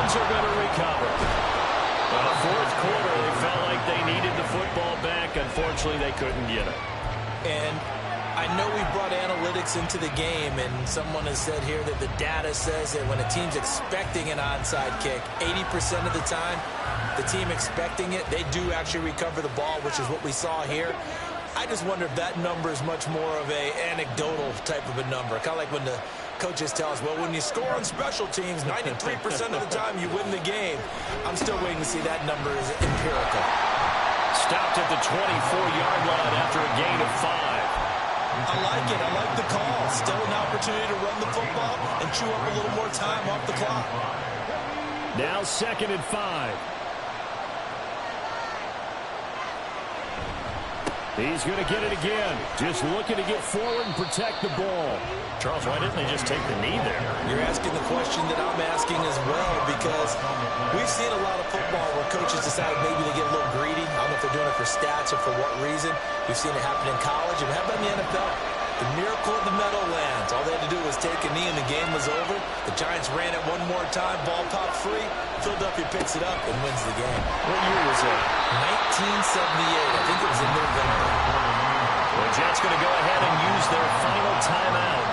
Are going to recover. In the fourth quarter, they felt like they needed the football back. Unfortunately, they couldn't get it. And I know we brought analytics into the game, and someone has said here that the data says that when a team's expecting an onside kick, 80% of the time, the team expecting it, they do actually recover the ball, which is what we saw here. I just wonder if that number is much more of a anecdotal type of a number. Kind of like when the coaches tell us, well, when you score on special teams, 93% of the time you win the game. I'm still waiting to see that number is empirical. Stopped at the 24-yard line after a gain of 5. I like it. I like the call. Still an opportunity to run the football and chew up a little more time off the clock. Now 2nd and 5. He's going to get it again. Just looking to get forward and protect the ball. Charles, why didn't they just take the knee there? You're asking the question that I'm asking as well, because we've seen a lot of football where coaches decide maybe they get a little greedy. I don't know if they're doing it for stats or for what reason. We've seen it happen in college. And how about in the NFL? The miracle of the Meadowlands. All they had to do was take a knee and the game was over. The Giants ran it one more time. Ball popped free. Philadelphia picks it up and wins the game. What year was that? 1978. I think it was in November. The Jets going to go ahead and use their final timeout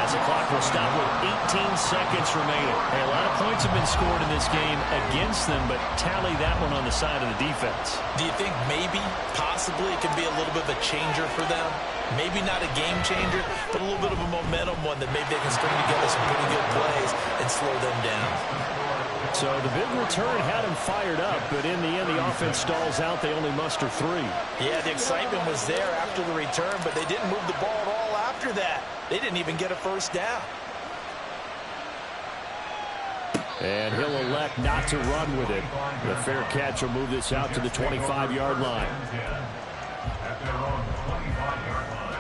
as the clock will stop with 18 seconds remaining. Hey, a lot of points have been scored in this game against them, but tally that one on the side of the defense. Do you think maybe, possibly, it can be a little bit of a changer for them? Maybe not a game changer, but a little bit of a momentum one that maybe they can string together some pretty good plays and slow them down. So the big return had him fired up, but in the end, the offense stalls out. They only muster 3. Yeah, the excitement was there after the return, but they didn't move the ball at all after that. They didn't even get a first down. And he'll elect not to run with it. The fair catch will move this out to the 25-yard line. At their own 25-yard line.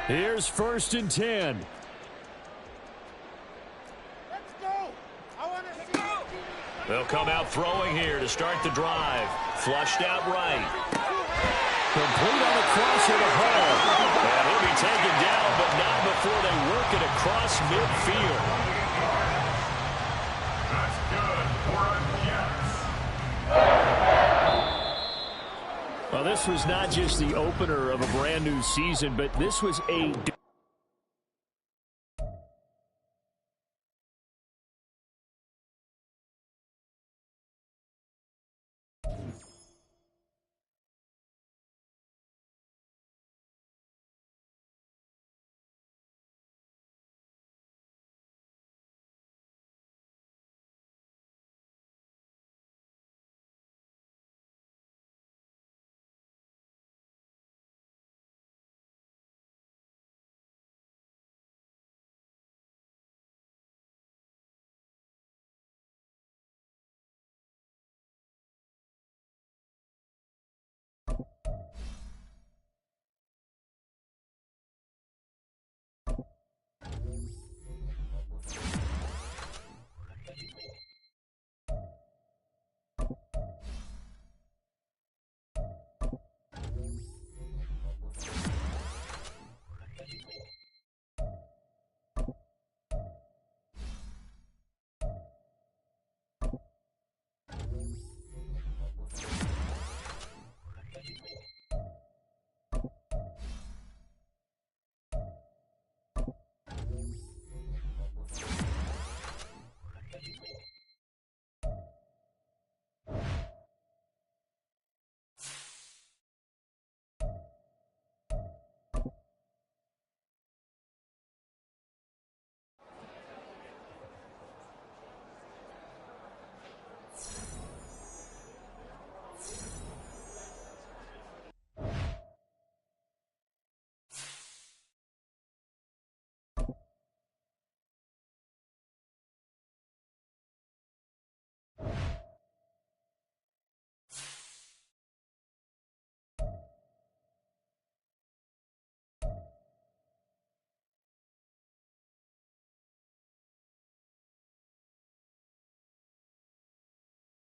Here's 1st and 10. Let's go. I want to see you. They'll come out throwing here to start the drive. Flushed out right. Complete on the crosser to Hall. And he'll be taken down, but not before they work it across midfield. That's good for a Jets. Well, this was not just the opener of a brand new season, but this was a